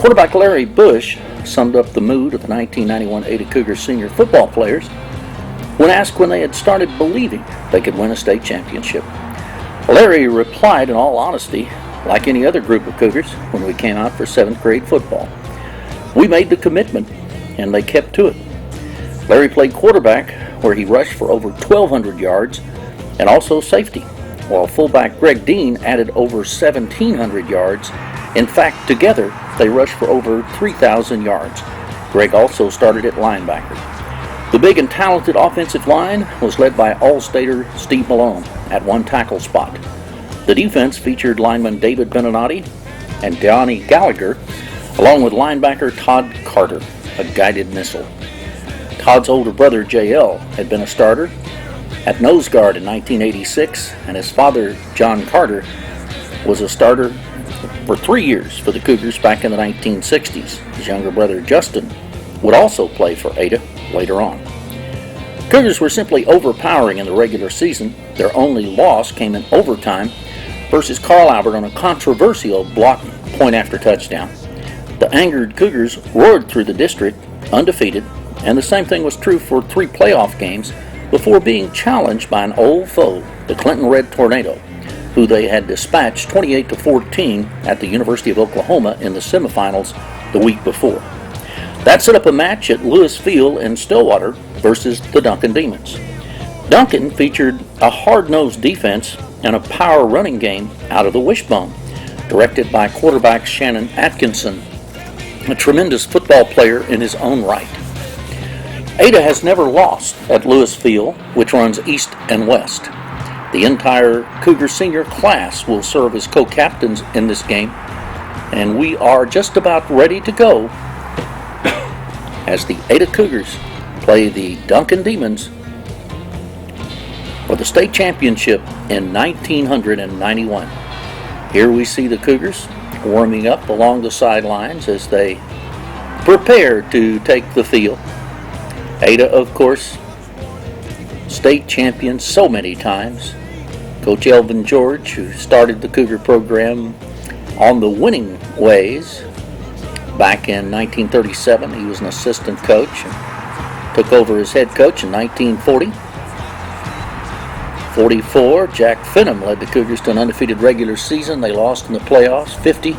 Quarterback Larry Bush summed up the mood of the 1991 Ada Cougar senior football players when asked when they had started believing they could win a state championship. Larry replied in all honesty, like any other group of Cougars when we came out for 7th grade football. We made the commitment, and they kept to it. Larry played quarterback, where he rushed for over 1,200 yards and also safety, while fullback Greg Dean added over 1,700 yards. In fact, together, they rushed for over 3,000 yards. Greg also started at linebacker. The big and talented offensive line was led by All-Stater Steve Malone at one tackle spot. The defense featured lineman David Beninati and Donnie Gallagher, along with linebacker Todd Carter, a guided missile. Todd's older brother J.L. had been a starter at nose guard in 1986, and his father, John Carter, was a starter for 3 years for the Cougars back in the 1960s. His younger brother, Justin, would also play for Ada later on. Cougars were simply overpowering in the regular season. Their only loss came in overtime versus Carl Albert on a controversial blocked point after touchdown. The angered Cougars roared through the district, undefeated, and the same thing was true for 3 playoff games before being challenged by an old foe, the Clinton Red Tornado, who they had dispatched 28-14 at the University of Oklahoma in the semifinals the week before. That set up a match at Lewis Field in Stillwater versus the Duncan Demons. Duncan featured a hard-nosed defense and a power running game out of the wishbone, directed by quarterback Shannon Atkinson, a tremendous football player in his own right. Ada has never lost at Lewis Field, which runs east and west. The entire Cougar senior class will serve as co-captains in this game, and we are just about ready to go as the Ada Cougars play the Duncan Demons for the state championship in 1991. Here we see the Cougars warming up along the sidelines as they prepare to take the field. Ada, of course, state champion so many times. Coach Elvin George, who started the Cougar program on the winning ways back in 1937. He was an assistant coach and took over as head coach in 1940. 44, Jack Finham led the Cougars to an undefeated regular season. They lost in the playoffs. 50,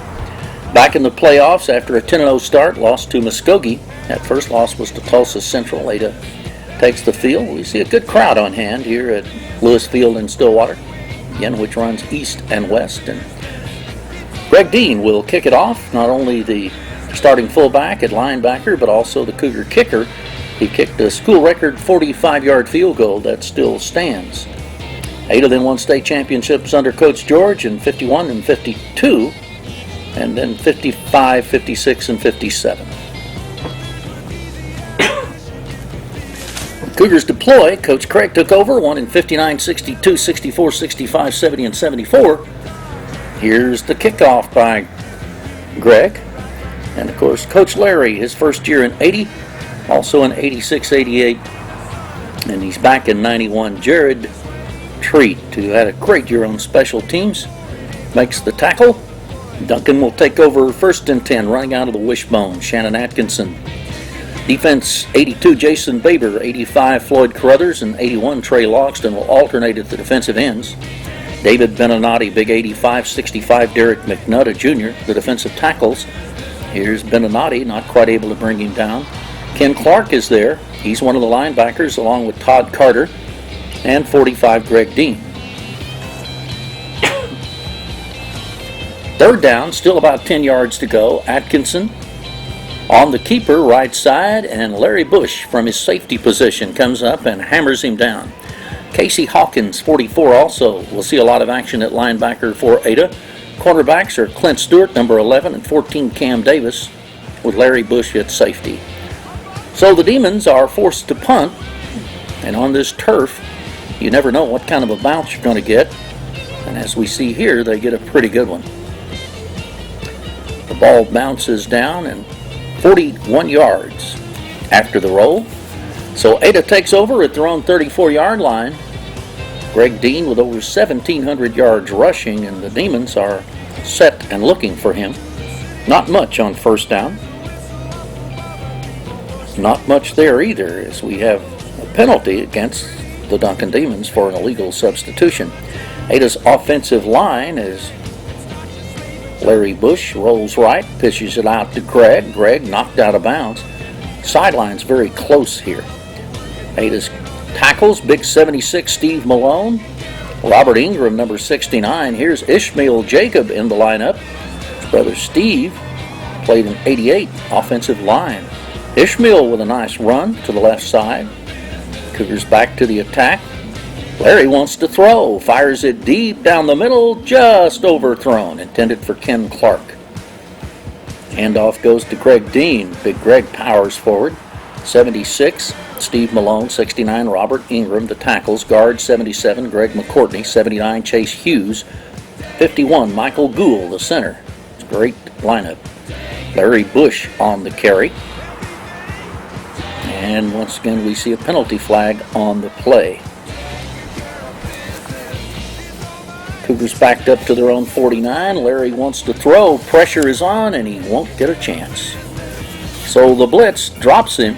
back in the playoffs after a 10-0 start, lost to Muskogee. That first loss was to Tulsa Central. Ada takes the field. We see a good crowd on hand here at Lewis Field in Stillwater, again, which runs east and west. And Greg Dean will kick it off, not only the starting fullback at linebacker, but also the Cougar kicker. He kicked a school record 45-yard field goal that still stands. Ada then won state championships under Coach George in 51 and 52, and then 55, 56, and 57. Cougars deploy. Coach Craig took over, won in 59, 62, 64, 65, 70, and 74. Here's the kickoff by Greg. And, of course, Coach Larry, his first year in 80, also in 86, 88, and he's back in 91. Jared Treat, who had a great year on special teams, makes the tackle. Duncan will take over first and 10, running out of the wishbone. Shannon Atkinson. Defense, 82, Jason Baber, 85, Floyd Carruthers, and 81, Trey Logston will alternate at the defensive ends. David Beninati, big 85, 65, Derek McNutt, Jr., the defensive tackles. Here's Beninati, not quite able to bring him down. Ken Clark is there. He's one of the linebackers, along with Todd Carter, and 45, Greg Dean. Third down, still about 10 yards to go. Atkinson on the keeper, right side, and Larry Bush from his safety position comes up and hammers him down. Casey Hawkins, 44, also will see a lot of action at linebacker for Ada. Cornerbacks are Clint Stewart, number 11, and 14, Cam Davis, with Larry Bush at safety. So the Demons are forced to punt, and on this turf, you never know what kind of a bounce you're going to get. And as we see here, they get a pretty good one. The ball bounces down and 41 yards after the roll. So Ada takes over at their own 34-yard line. Greg Dean with over 1,700 yards rushing, and the Demons are set and looking for him. Not much on first down. Not much there either, as we have a penalty against the Duncan Demons for an illegal substitution. Ada's offensive line is Larry Bush rolls right, pitches it out to Greg. Greg knocked out of bounds. Sideline's very close here. Ada's tackles, big 76 Steve Malone. Robert Ingram, number 69. Here's Ishmael Jacob in the lineup. His brother Steve played in 88 offensive line. Ishmael with a nice run to the left side. Cougars back to the attack. Larry wants to throw, fires it deep down the middle, just overthrown, intended for Ken Clark. Handoff goes to Greg Dean. Big Greg powers forward. 76, Steve Malone. 69, Robert Ingram. The tackles, guard 77, Greg McCourtney. 79, Chase Hughes. 51, Michael Gould, the center. It's a great lineup. Larry Bush on the carry. And once again, we see a penalty flag on the play. Cougars backed up to their own 49. Larry wants to throw. Pressure is on, and he won't get a chance. So the blitz drops him.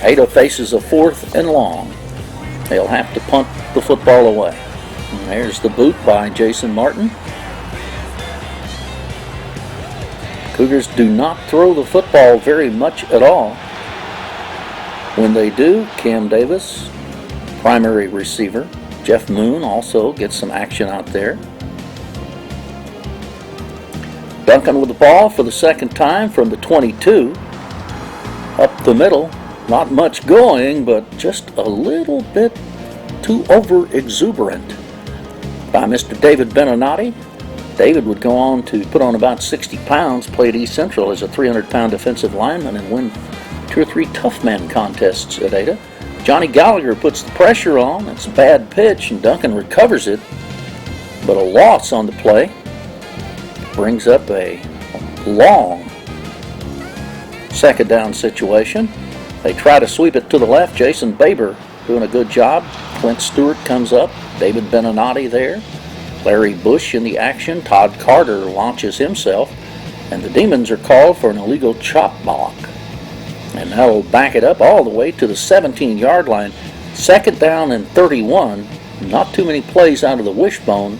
Ada faces a 4th and long. They'll have to punt the football away. And there's the boot by Jason Martin. Cougars do not throw the football very much at all. When they do, Cam Davis, primary receiver. Jeff Moon also gets some action out there. Duncan with the ball for the second time from the 22. Up the middle, not much going, but just a little bit too over-exuberant by Mr. David Beninati. David would go on to put on about 60 pounds, play at East Central as a 300-pound defensive lineman, and win 2 or 3 tough man contests at Ada. Johnny Gallagher puts the pressure on. It's a bad pitch, and Duncan recovers it. But a loss on the play brings up a long second down situation. They try to sweep it to the left. Jason Baber doing a good job. Clint Stewart comes up. David Beninati there. Larry Bush in the action. Todd Carter launches himself. And the Demons are called for an illegal chop block. And that'll back it up all the way to the 17-yard line. Second down and 31. Not too many plays out of the wishbone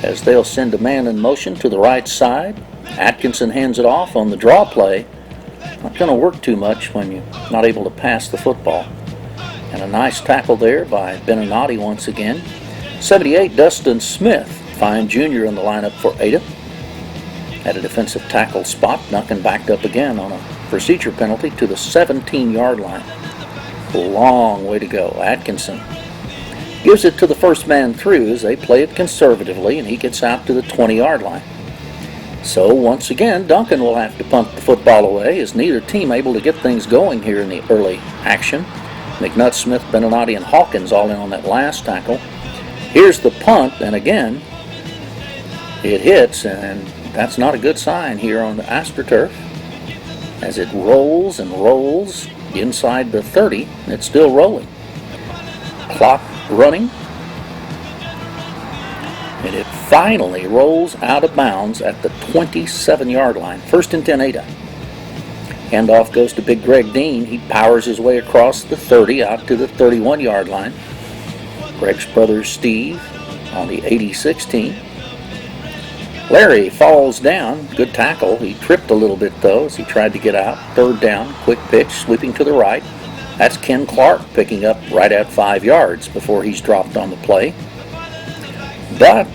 as they'll send a man in motion to the right side. Atkinson hands it off on the draw play. Not going to work too much when you're not able to pass the football. And a nice tackle there by Beninati once again. 78, Dustin Smith, fine junior in the lineup for Ada. At a defensive tackle spot, Duncan backed up again on a procedure penalty to the 17-yard line. A long way to go. Atkinson gives it to the first man through as they play it conservatively, and he gets out to the 20-yard line. So once again, Duncan will have to punt the football away as neither team able to get things going here in the early action. McNutt, Smith, Beninati, and Hawkins all in on that last tackle. Here's the punt, and again, it hits, and that's not a good sign here on the AstroTurf. As it rolls and rolls inside the 30, and it's still rolling. Clock running. And it finally rolls out of bounds at the 27-yard line. 1st and 10 Ada. Handoff goes to Big Greg Dean. He powers his way across the 30 out to the 31-yard line. Greg's brother Steve on the 86 team. Larry falls down. Good tackle. He tripped a little bit, though, as he tried to get out. 3rd down. Quick pitch. Sweeping to the right. That's Ken Clark picking up right at 5 yards before he's dropped on the play. But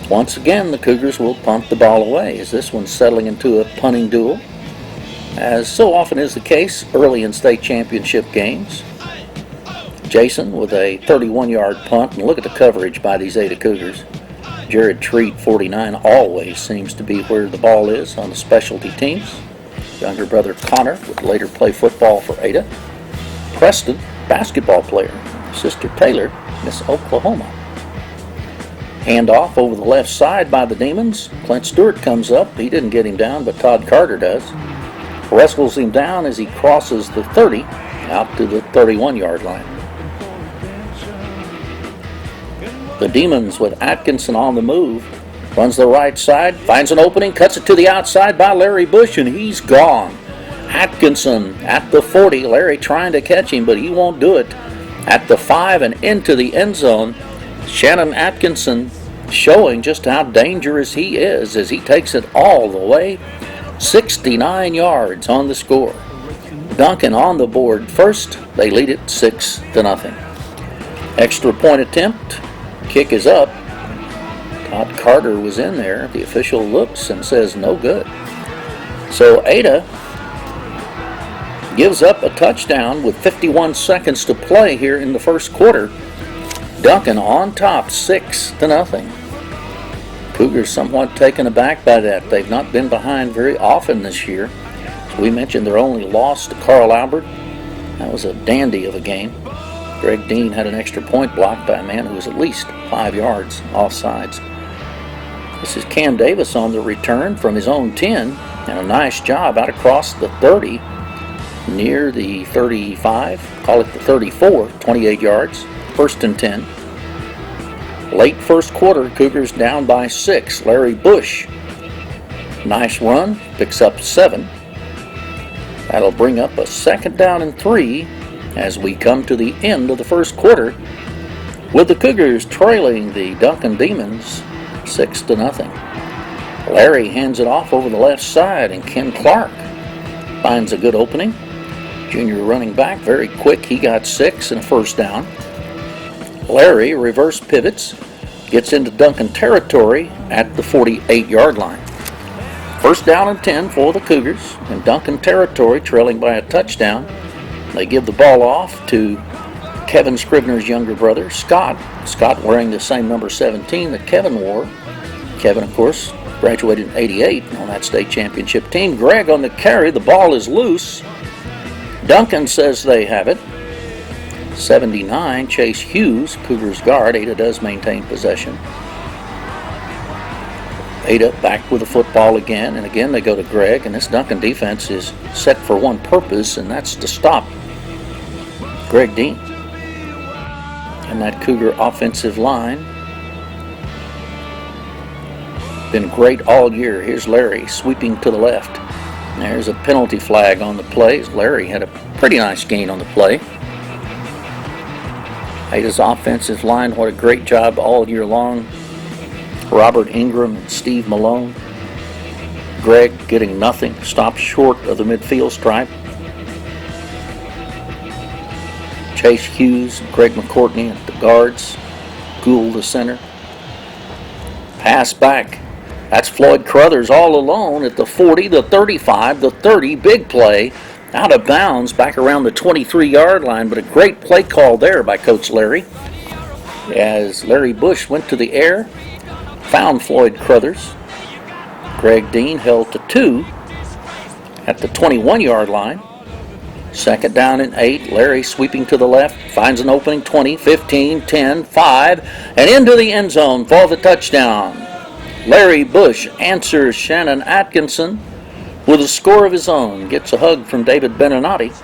once again, the Cougars will punt the ball away as this one's settling into a punting duel. As so often is the case early in state championship games. Jason with a 31-yard punt. And look at the coverage by these Ada Cougars. Jared Treat, 49, always seems to be where the ball is on the specialty teams. Younger brother Connor would later play football for Ada. Preston, basketball player. Sister Taylor, Miss Oklahoma. Handoff over the left side by the Demons. Clint Stewart comes up. He didn't get him down, but Todd Carter does. Wrestles him down as he crosses the 30 out to the 31-yard line. The Demons with Atkinson on the move Runs the right side, finds an opening, cuts it to the outside by Larry Bush, and he's gone. Atkinson at the 40. Larry trying to catch him, but he won't do it. At the 5 and into the end zone, Shannon Atkinson showing just how dangerous he is as he takes it all the way. 69 yards on the score. Duncan on the board first. They lead it 6-0. Extra point attempt. Kick is up. Todd Carter was in there. The official looks and says no good. So Ada gives up a touchdown with 51 seconds to play here in the first quarter. Duncan on top, 6-0. Cougars somewhat taken aback by that. They've not been behind very often this year. As we mentioned, their only loss to Carl Albert. That was a dandy of a game. Greg Dean had an extra point blocked by a man who was at least 5 yards offsides. This is Cam Davis on the return from his own 10, and a nice job out across the 30, near the 35, call it the 34, 28 yards, 1st and 10. Late first quarter, Cougars down by 6. Larry Bush, nice run, picks up 7. That'll bring up a 2nd down and 3 as we come to the end of the first quarter, with the Cougars trailing the Duncan Demons 6-0. Larry hands it off over the left side, and Ken Clark finds a good opening. Junior running back, very quick. He got 6 and a 1st down. Larry reverse pivots, gets into Duncan territory at the 48-yard line. 1st down and 10 for the Cougars in Duncan territory, trailing by a touchdown. They give the ball off to Kevin Scrivener's younger brother, Scott. Scott wearing the same number 17 that Kevin wore. Kevin, of course, graduated in 88 on that state championship team. Greg on the carry. The ball is loose. Duncan says they have it. 79, Chase Hughes, Cougars guard. Ada does maintain possession. Ada back with the football again, and again they go to Greg, and this Duncan defense is set for one purpose, and that's to stop Greg Dean. And that Cougar offensive line been great all year. Here's Larry sweeping to the left. And there's a penalty flag on the play. Larry had a pretty nice gain on the play. Ada's offensive line, what a great job all year long. Robert Ingram and Steve Malone. Greg getting nothing, stopped short of the midfield stripe. Chase Hughes, Greg McCourtney at the guards. Gould the center. Pass back. That's Floyd Crothers all alone at the 40, the 35, the 30. Big play. Out of bounds back around the 23-yard line, but a great play call there by Coach Larry. As Larry Bush went to the air, found Floyd Crothers. Greg Dean held to 2 at the 21-yard line. 2nd down and 8. Larry sweeping to the left, finds an opening. 20, 15, 10, 5, and into the end zone for the touchdown. Larry Bush answers Shannon Atkinson with a score of his own. Gets a hug from David Beninati.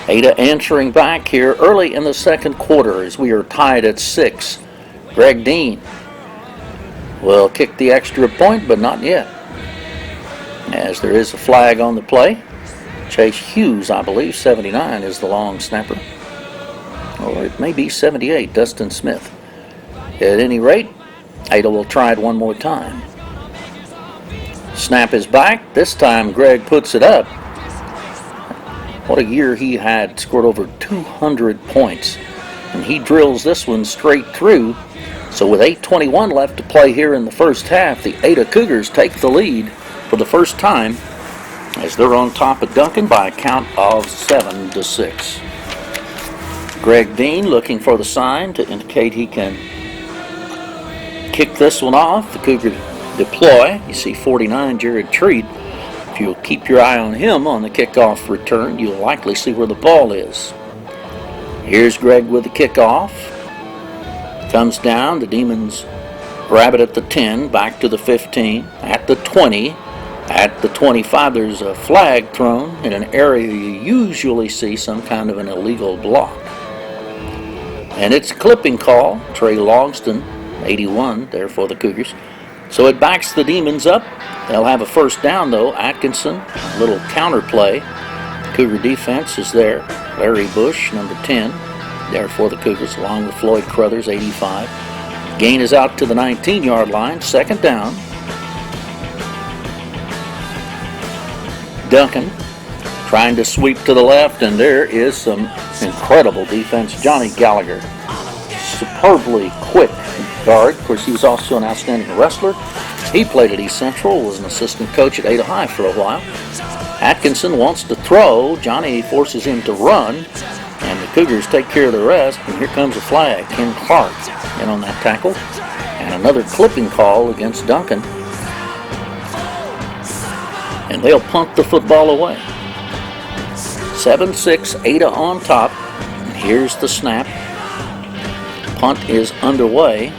Ada answering back here early in the second quarter as we are tied at 6. Greg Dean will kick the extra point, but not yet, as there is a flag on the play. Chase Hughes, I believe, 79 is the long snapper. Or it may be 78, Dustin Smith. At any rate, Ada will try it one more time. Snap is back. This time Greg puts it up. What a year he had, scored over 200 points. And he drills this one straight through. So with 8:21 left to play here in the first half, the Ada Cougars take the lead for the first time as they're on top of Duncan by a count of 7-6. Greg Dean looking for the sign to indicate he can kick this one off. The Cougars deploy. You see 49, Jared Treat. If you'll keep your eye on him on the kickoff return, you'll likely see where the ball is. Here's Greg with the kickoff. Comes down. The Demons grab it at the 10, back to the 15, at the 20, at the 25. There's a flag thrown in an area you usually see some kind of an illegal block. And it's a clipping call. Trey Longston 81 there for the Cougars. So it backs the Demons up. They'll have a first down, though. Atkinson, a little counter play. Cougar defense is there. Larry Bush, number 10, there for the Cougars, along with Floyd Crothers, 85. Gain is out to the 19-yard line. Second down. Duncan trying to sweep to the left, and there is some incredible defense. Johnny Gallagher, superbly quick guard. Of course, he was also an outstanding wrestler. He played at East Central, was an assistant coach at Ada High for a while. Atkinson wants to throw. Johnny forces him to run, and the Cougars take care of the rest, and here comes a flag. Ken Clark in on that tackle, and another clipping call against Duncan. And they'll punt the football away. 7-6, Ada on top. And here's the snap. Punt is underway.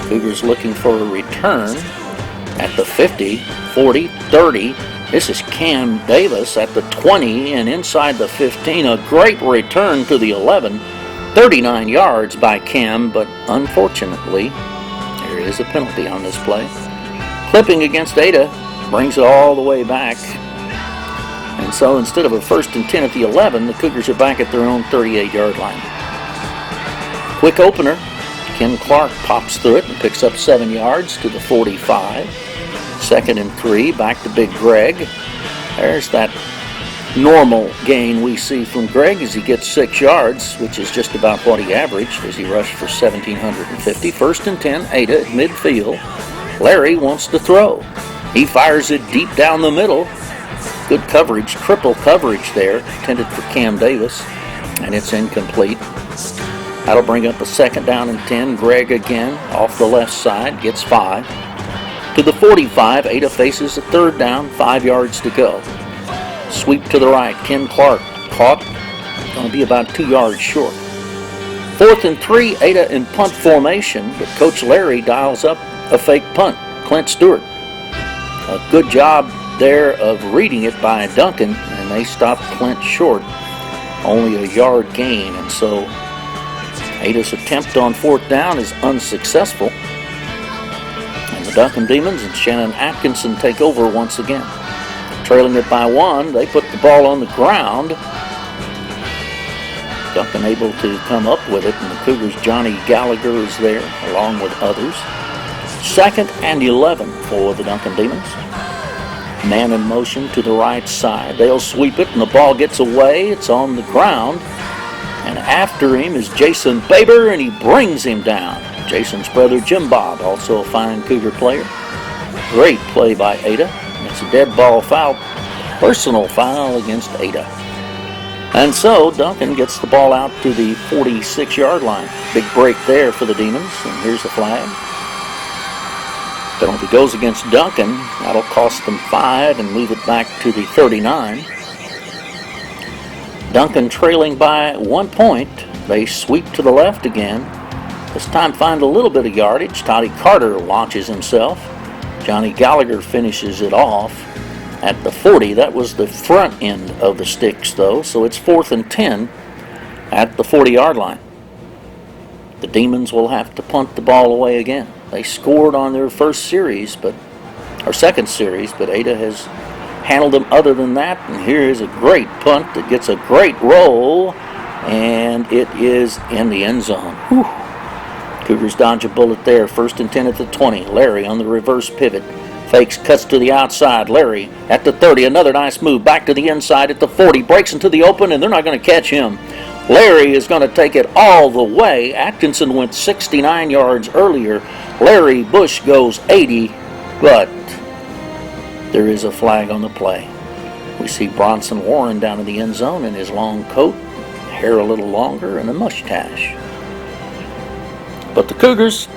Cougars looking for a return at the 50, 40, 30. This is Cam Davis at the 20 and inside the 15. A great return to the 11. 39 yards by Cam, but unfortunately, there is a penalty on this play. Clipping against Ada brings it all the way back. And so instead of a 1st and 10 at the 11, the Cougars are back at their own 38-yard line. Quick opener. Ken Clark pops through it and picks up 7 yards to the 45. 2nd and 3, back to Big Greg. There's that normal gain we see from Greg as he gets 6 yards, which is just about what he averaged as he rushed for 1,750. 1st and 10, Ada at midfield. Larry wants to throw. He fires it deep down the middle. Good coverage, triple coverage there, intended for Cam Davis, and it's incomplete. That'll bring up a 2nd down and 10. Greg again off the left side, gets 5. To the 45, Ada faces a 3rd down, 5 yards to go. Sweep to the right, Ken Clark caught, going to be about 2 yards short. 4th and 3, Ada in punt formation, but Coach Larry dials up a fake punt. Clint Stewart. A good job there of reading it by Duncan, and they stopped Clint short. Only a yard gain, and so Ada's attempt on 4th down is unsuccessful. And the Duncan Demons and Shannon Atkinson take over once again. Trailing it by 1, they put the ball on the ground. Duncan able to come up with it, and the Cougars' Johnny Gallagher is there, along with others. 2nd and 11 for the Duncan Demons. Man in motion to the right side. They'll sweep it, and the ball gets away. It's on the ground. And after him is Jason Baber, and he brings him down. Jason's brother, Jim Bob, also a fine Cougar player. Great play by Ada. It's a dead ball foul, personal foul against Ada. And so Duncan gets the ball out to the 46-yard line. Big break there for the Demons, and here's the flag. Penalty goes against Duncan. That'll cost them 5 and move it back to the 39. Duncan trailing by 1 point. They sweep to the left again. This time find a little bit of yardage. Toddy Carter launches himself. Johnny Gallagher finishes it off at the 40. That was the front end of the sticks, though, so it's 4th and 10 at the 40-yard line. The Demons will have to punt the ball away again. They scored on their second series, but Ada has handled them other than that. And here is a great punt that gets a great roll, and it is in the end zone. Whew. Cougars dodge a bullet there. 1st and 10 at the 20. Larry on the reverse pivot. Fakes, cuts to the outside. Larry at the 30. Another nice move back to the inside at the 40. Breaks into the open, and they're not going to catch him. Larry is going to take it all the way. Atkinson went 69 yards earlier. Larry Bush goes 80, but there is a flag on the play. We see Bronson Warren down in the end zone in his long coat, hair a little longer, and a mustache. But the Cougars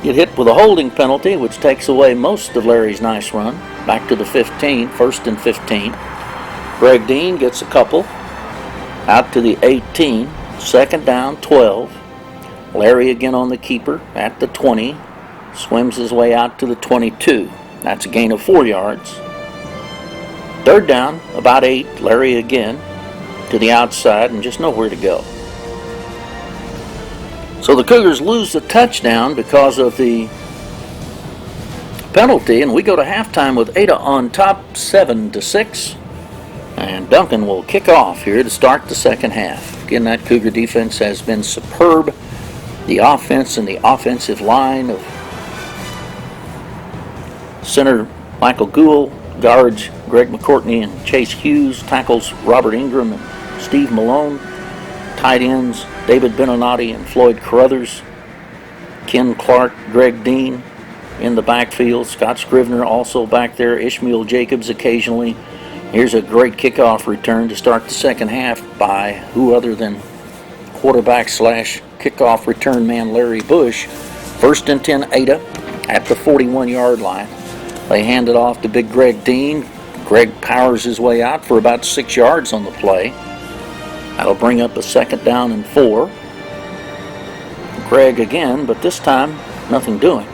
get hit with a holding penalty, which takes away most of Larry's nice run. Back to the 15, 1st and 15. Greg Dean gets a couple. Out to the 18, 2nd down, 12. Larry again on the keeper at the 20. Swims his way out to the 22. That's a gain of 4 yards. 3rd down, about 8. Larry again to the outside and just nowhere to go. So the Cougars lose the touchdown because of the penalty, and we go to halftime with Ada on top 7-6. And Duncan will kick off here to start the second half. Again, that Cougar defense has been superb. The offense and the offensive line of center Michael Gould, guards Greg McCourtney and Chase Hughes, tackles Robert Ingram and Steve Malone, tight ends David Benonati and Floyd Carruthers, Ken Clark, Greg Dean in the backfield, Scott Scrivener also back there, Ishmael Jacobs occasionally. Here's a great kickoff return to start the second half by who other than quarterback / kickoff return man Larry Bush. 1st and 10 Ada at the 41-yard line. They hand it off to big Greg Dean. Greg powers his way out for about 6 yards on the play. That'll bring up a 2nd down and 4. Greg again, but this time nothing doing.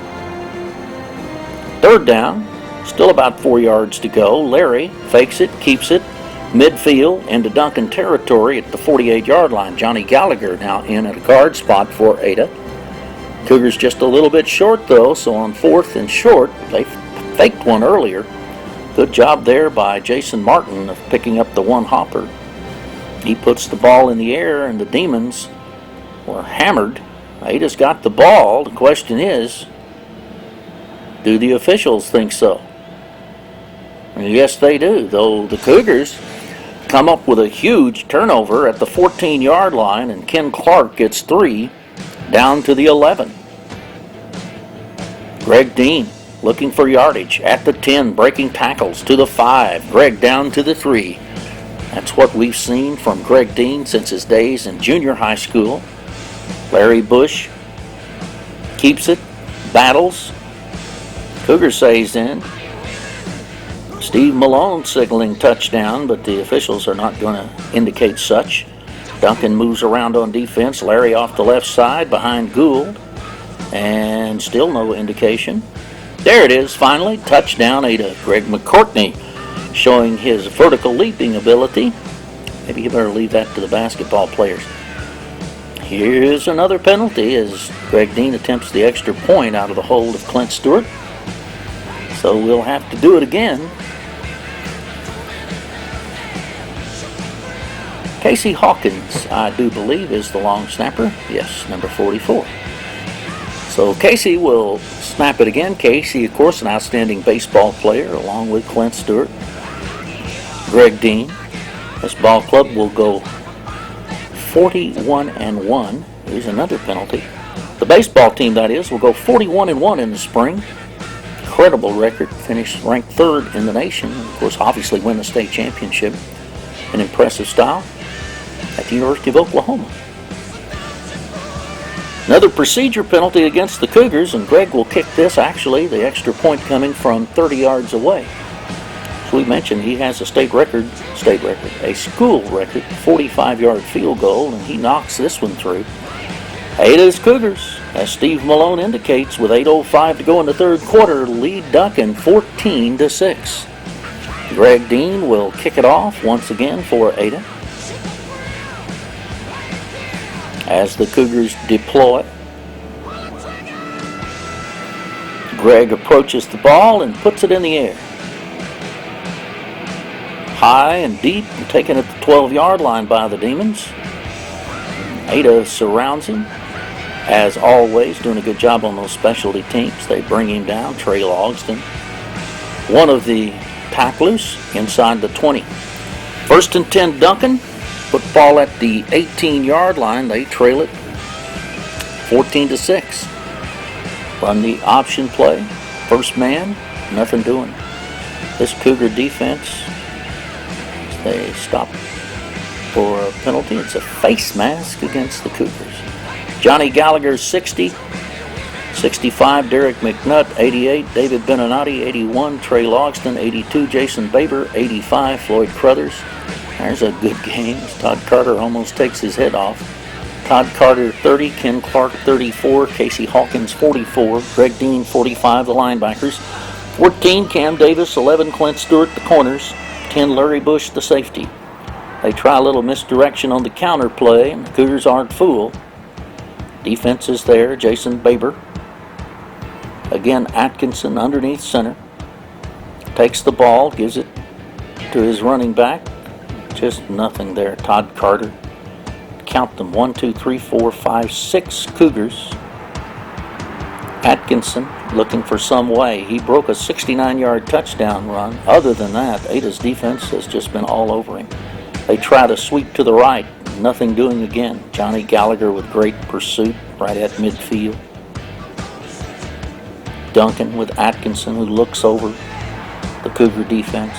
3rd down. Still about 4 yards to go. Larry fakes it, keeps it, midfield into Duncan territory at the 48-yard line. Johnny Gallagher now in at a guard spot for Ada. Cougars just a little bit short though, so on 4th and short, they faked one earlier. Good job there by Jason Martin of picking up the one hopper. He puts the ball in the air and the Demons were hammered. Ada's got the ball. The question is, do the officials think so? Yes, they do, though the Cougars come up with a huge turnover at the 14-yard line, and Ken Clark gets 3 down to the 11. Greg Dean looking for yardage at the 10, breaking tackles to the 5. Greg down to the 3. That's what we've seen from Greg Dean since his days in junior high school. Larry Bush keeps it, battles. Cougar saves in. Steve Malone signaling touchdown, but the officials are not going to indicate such. Duncan moves around on defense. Larry off the left side behind Gould. And still no indication. There it is, finally. Touchdown Ada. Greg McCourtney showing his vertical leaping ability. Maybe you better leave that to the basketball players. Here's another penalty as Greg Dean attempts the extra point out of the hold of Clint Stewart. So we'll have to do it again. Casey Hawkins, I do believe, is the long snapper. Yes, number 44. So Casey will snap it again. Casey, of course, an outstanding baseball player along with Clint Stewart. Greg Dean. This ball club will go 41-1. Here's another penalty. The baseball team, that is, will go 41-1 in the spring. Incredible record. Finished ranked 3rd in the nation. Of course, obviously win the state championship in impressive style at the University of Oklahoma. Another procedure penalty against the Cougars, and Greg will kick this, actually, the extra point coming from 30 yards away. As we mentioned, he has a school record, a 45-yard field goal, and he knocks this one through. Ada's Cougars, as Steve Malone indicates, with 8:05 to go in the 3rd quarter, lead Duncan 14-6. Greg Dean will kick it off once again for Ada. As the Cougars deploy, Greg approaches the ball and puts it in the air. High and deep, and taken at the 12-yard line by the Demons. Ada surrounds him, as always, doing a good job on those specialty teams. They bring him down, Trey Logston. One of the tacklers inside the 20. 1st and 10 Duncan. Put ball at the 18-yard line. They trail it 14-6. Run the option play. First man, nothing doing. This Cougar defense, they stop for a penalty. It's a face mask against the Cougars. Johnny Gallagher, 60. 65, Derek McNutt, 88. David Benonati, 81. Trey Logston, 82. Jason Baber, 85. Floyd Carruthers. There's a good game. Todd Carter almost takes his head off. Todd Carter, 30. Ken Clark, 34. Casey Hawkins, 44. Greg Dean, 45, the linebackers. 14, Cam Davis. 11, Clint Stewart, the corners. 10, Larry Bush, the safety. They try a little misdirection on the counter play, and the Cougars aren't fooled. Defense is there. Jason Baber. Again, Atkinson underneath center. Takes the ball, gives it to his running back. Just nothing there. Todd Carter. Count them. 1, 2, 3, 4, 5, 6 Cougars. Atkinson looking for some way. He broke a 69-yard touchdown run. Other than that, Ada's defense has just been all over him. They try to sweep to the right. Nothing doing again. Johnny Gallagher with great pursuit right at midfield. Duncan with Atkinson, who looks over the Cougar defense.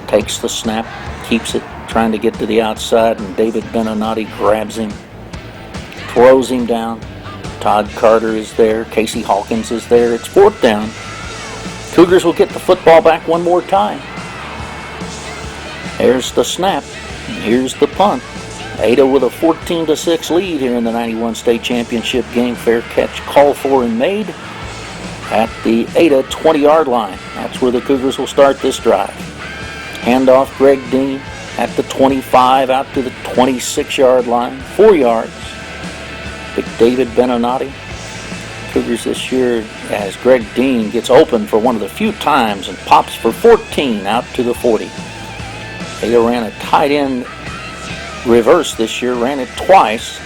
Takes the snap, keeps it, trying to get to the outside, and David Benanati grabs him, throws him down. Todd Carter is there. Casey Hawkins is there. It's 4th down. Cougars will get the football back one more time. There's the snap. Here's the punt. Ada with a 14-6 lead here in the 91 state championship game. Fair catch called for and made at the Ada 20-yard line. That's where the Cougars will start this drive. Handoff Greg Dean at the 25 out to the 26-yard line. 4 yards. Big David Benanati. Cougars this year as Greg Dean gets open for one of the few times and pops for 14 out to the 40. Ada ran a tight end reverse this year, ran it twice.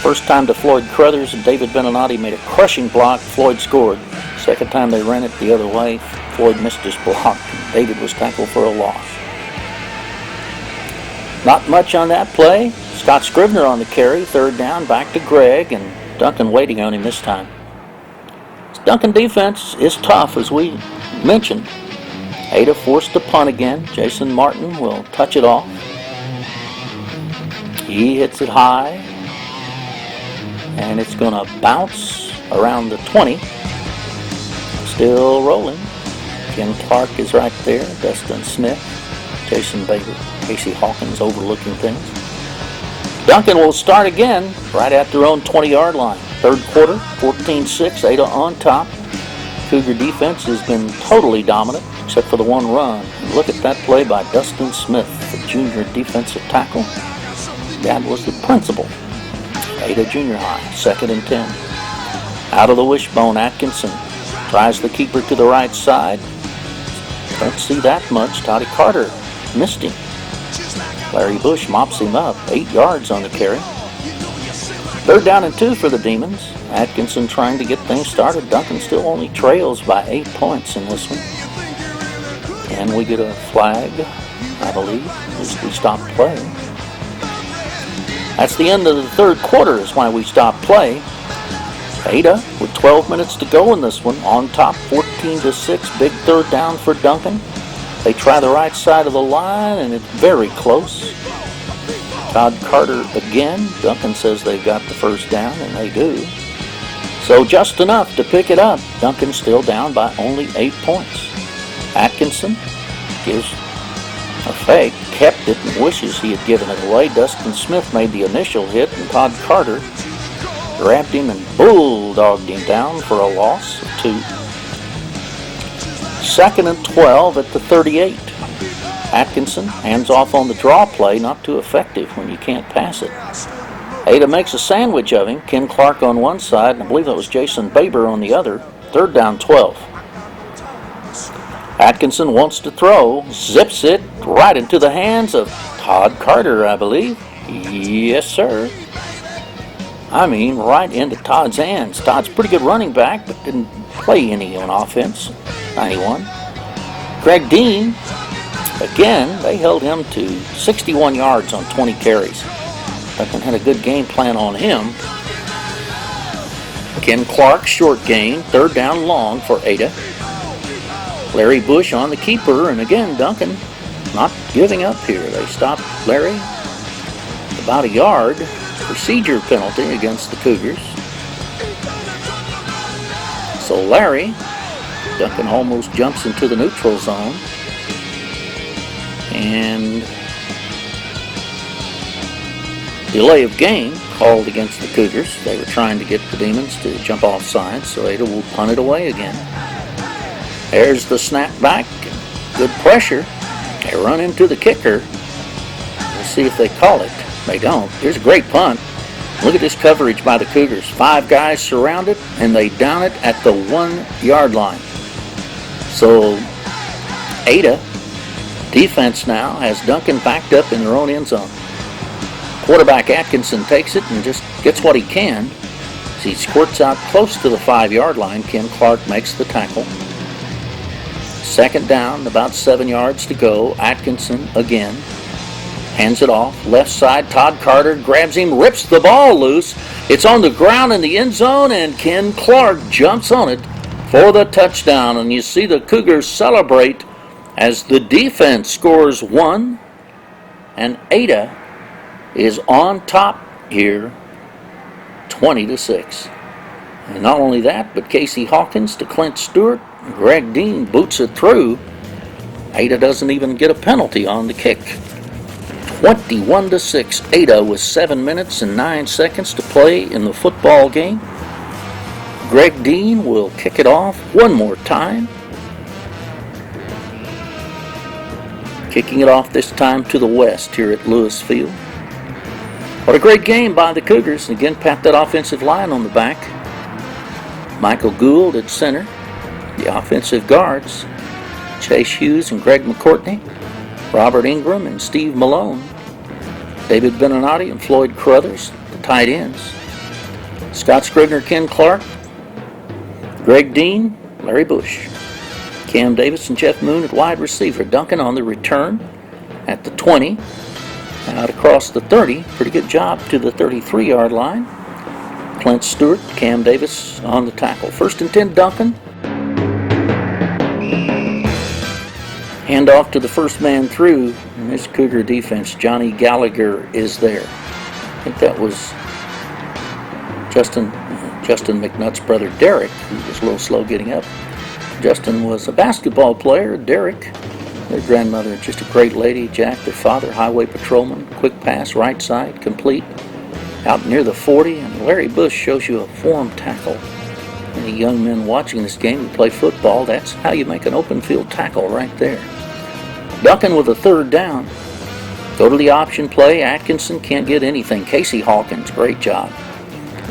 First time to Floyd Crothers, and David Benanati made a crushing block. Floyd scored. Second time they ran it the other way, Floyd missed his block. David was tackled for a loss. Not much on that play. Scott Scrivener on the carry. 3rd down, back to Greg, and Duncan waiting on him this time. Duncan defense is tough, as we mentioned. Ada forced to punt again. Jason Martin will touch it off. He hits it high, and it's going to bounce around the 20. Still rolling. Ken Clark is right there. Dustin Smith, Jason Baker, Casey Hawkins overlooking things. Duncan will start again right at their own 20-yard line. 3rd quarter, 14-6, Ada on top. Cougar defense has been totally dominant, except for the one run. Look at that play by Dustin Smith, the junior defensive tackle. That was the principal. Ada Junior High, 2nd and 10. Out of the wishbone, Atkinson tries the keeper to the right side. Don't see that much. Toddy Carter missed him. Larry Bush mops him up. 8 yards on the carry. 3rd down and 2 for the Demons. Atkinson trying to get things started. Duncan still only trails by 8 points in this one. And we get a flag, I believe, as we stop playing. That's the end of the 3rd quarter is why we stop play. Ada with 12 minutes to go in this one. On top, 14-6. Big 3rd down for Duncan. They try the right side of the line, and it's very close. Todd Carter again. Duncan says they've got the 1st down, and they do. So just enough to pick it up. Duncan still down by only 8 points. Atkinson gives a fake, kept it, and wishes he had given it away. Dustin Smith made the initial hit, and Todd Carter grabbed him and bulldogged him down for a loss of 2. 2nd and 12 at the 38. Atkinson hands off on the draw play, not too effective when you can't pass it. Ada makes a sandwich of him. Ken Clark on one side, and I believe that was Jason Baber on the other. 3rd down, 12. Atkinson wants to throw, zips it right into the hands of Todd Carter, I believe. Yes, sir. I mean, right into Todd's hands. Todd's a pretty good running back, but didn't play any on offense. 91. Greg Dean, again, they held him to 61 yards on 20 carries. Duncan had a good game plan on him. Ken Clark, short gain. 3rd down long for Ada. Larry Bush on the keeper, and again, Duncan not giving up here. They stopped Larry about a yard. Procedure penalty against the Cougars. So Larry, Duncan almost jumps into the neutral zone. And delay of game called against the Cougars. They were trying to get the Demons to jump off sides, so Ada will punt it away again. There's the snap back. Good pressure. They run into the kicker. We'll see if they call it. They don't. Here's a great punt. Look at this coverage by the Cougars. 5 guys surrounded, and they down it at the 1-yard line. So Ada defense now has Duncan backed up in their own end zone. Quarterback Atkinson takes it and just gets what he can. As he squirts out close to the 5-yard line, Ken Clark makes the tackle. Second down, about 7 yards to go. Atkinson again. Hands it off. Left side, Todd Carter grabs him, rips the ball loose. It's on the ground in the end zone, and Ken Clark jumps on it for the touchdown. And you see the Cougars celebrate as the defense scores 1, and Ada is on top here, 20-6. And not only that, but Casey Hawkins to Clint Stewart. Greg Dean boots it through. Ada doesn't even get a penalty on the kick. 21-6. Ada with 7 minutes and 9 seconds to play in the football game. Greg Dean will kick it off one more time. Kicking it off this time to the west here at Lewis Field. What a great game by the Cougars. Again, pat that offensive line on the back. Michael Gould at center. The offensive guards, Chase Hughes and Greg McCourtney, Robert Ingram and Steve Malone, David Beninati and Floyd Carruthers, the tight ends, Scott Scribner, Ken Clark, Greg Dean, Larry Bush, Cam Davis and Jeff Moon at wide receiver. Duncan on the return at the 20, out across the 30. Pretty good job to the 33-yard line. Clint Stewart, Cam Davis on the tackle. 1st and 10, Duncan. Hand off to the first man through, and this Cougar defense, Johnny Gallagher, is there. I think that was Justin McNutt's brother, Derek, who was a little slow getting up. Justin was a basketball player. Derek, their grandmother, just a great lady. Jack, their father, highway patrolman. Quick pass, right side, complete. Out near the 40, and Larry Bush shows you a form tackle. Any young men watching this game who play football, that's how you make an open field tackle right there. Duncan with a 3rd down. Go to the option play. Atkinson can't get anything. Casey Hawkins, great job.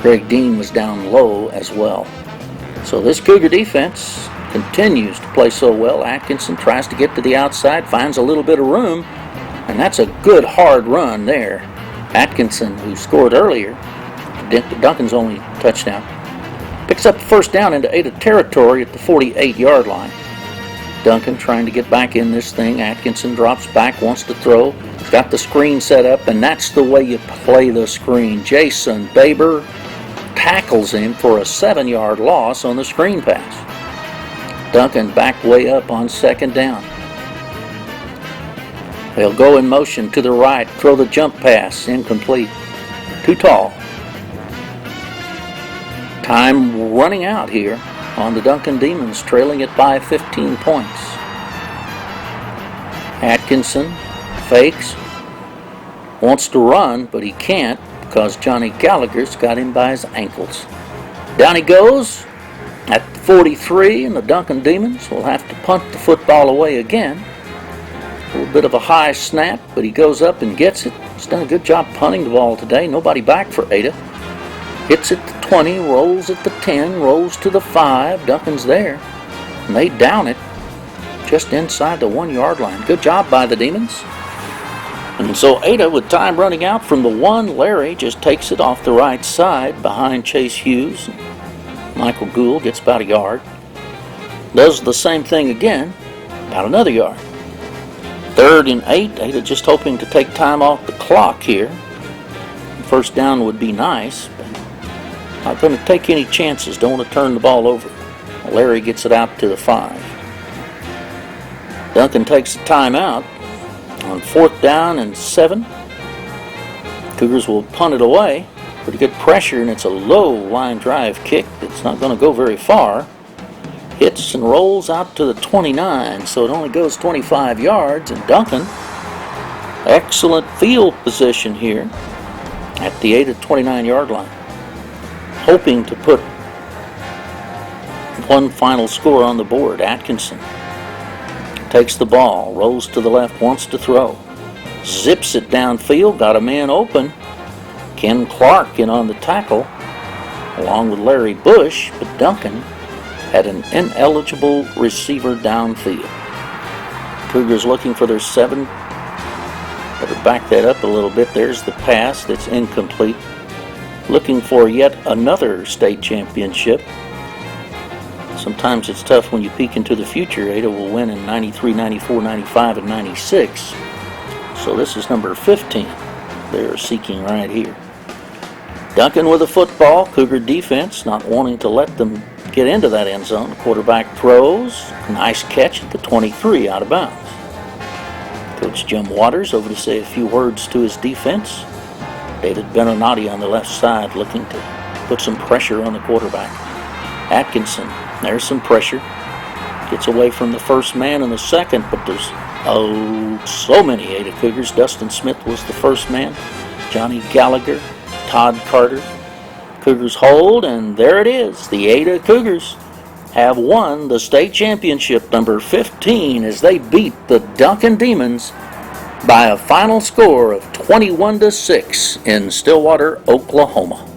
Greg Dean was down low as well. So this Cougar defense continues to play so well. Atkinson tries to get to the outside, finds a little bit of room, and that's a good hard run there. Atkinson, who scored earlier, Duncan's only touchdown, picks up the 1st down into Ada territory at the 48-yard line. Duncan trying to get back in this thing. Atkinson drops back, wants to throw. He's got the screen set up, and that's the way you play the screen. Jason Baber tackles him for a 7-yard loss on the screen pass. Duncan back way up on 2nd down. They'll go in motion to the right, throw the jump pass, incomplete. Too tall. Time running out here on the Duncan Demons, trailing it by 15 points. Atkinson fakes, wants to run, but he can't because Johnny Gallagher's got him by his ankles. Down he goes at 43, and the Duncan Demons will have to punt the football away again. A little bit of a high snap, but he goes up and gets it. He's done a good job punting the ball today. Nobody back for Ada. Hits it to 20, rolls at the 10, rolls to the 5. Duncan's there. And they down it just inside the 1-yard line. Good job by the Demons. And so Ada, with time running out from the 1, Larry just takes it off the right side behind Chase Hughes. Michael Gould gets about a yard. Does the same thing again, about another yard. 3rd and 8. Ada just hoping to take time off the clock here. 1st down would be nice, but not going to take any chances. Don't want to turn the ball over. Larry gets it out to the 5. Duncan takes a timeout on 4th down and 7. Cougars will punt it away. Pretty good pressure, and it's a low line drive kick that's not going to go very far. Hits and rolls out to the 29, so it only goes 25 yards. And Duncan, excellent field position here at the 8 to 29-yard line, hoping to put one final score on the board. Atkinson takes the ball, rolls to the left, wants to throw, zips it downfield, got a man open, Ken Clark in on the tackle, along with Larry Bush, but Duncan had an ineligible receiver downfield. Cougars looking for their 7. Better back that up a little bit. There's the pass that's incomplete. Looking for yet another state championship. Sometimes it's tough when you peek into the future. Ada will win in 93, 94, 95, and 96. So this is number 15 they're seeking right here. Duncan with the football. Cougar defense not wanting to let them get into that end zone. The quarterback throws. Nice catch at the 23 out of bounds. Coach Jim Waters over to say a few words to his defense. David Benonati on the left side looking to put some pressure on the quarterback. Atkinson, there's some pressure. Gets away from the first man and the second, but there's so many Ada Cougars. Dustin Smith was the first man. Johnny Gallagher, Todd Carter. Cougars hold, and there it is. The Ada Cougars have won the state championship, number 15, as they beat the Duncan Demons by a final score of 21-6 in Stillwater, Oklahoma.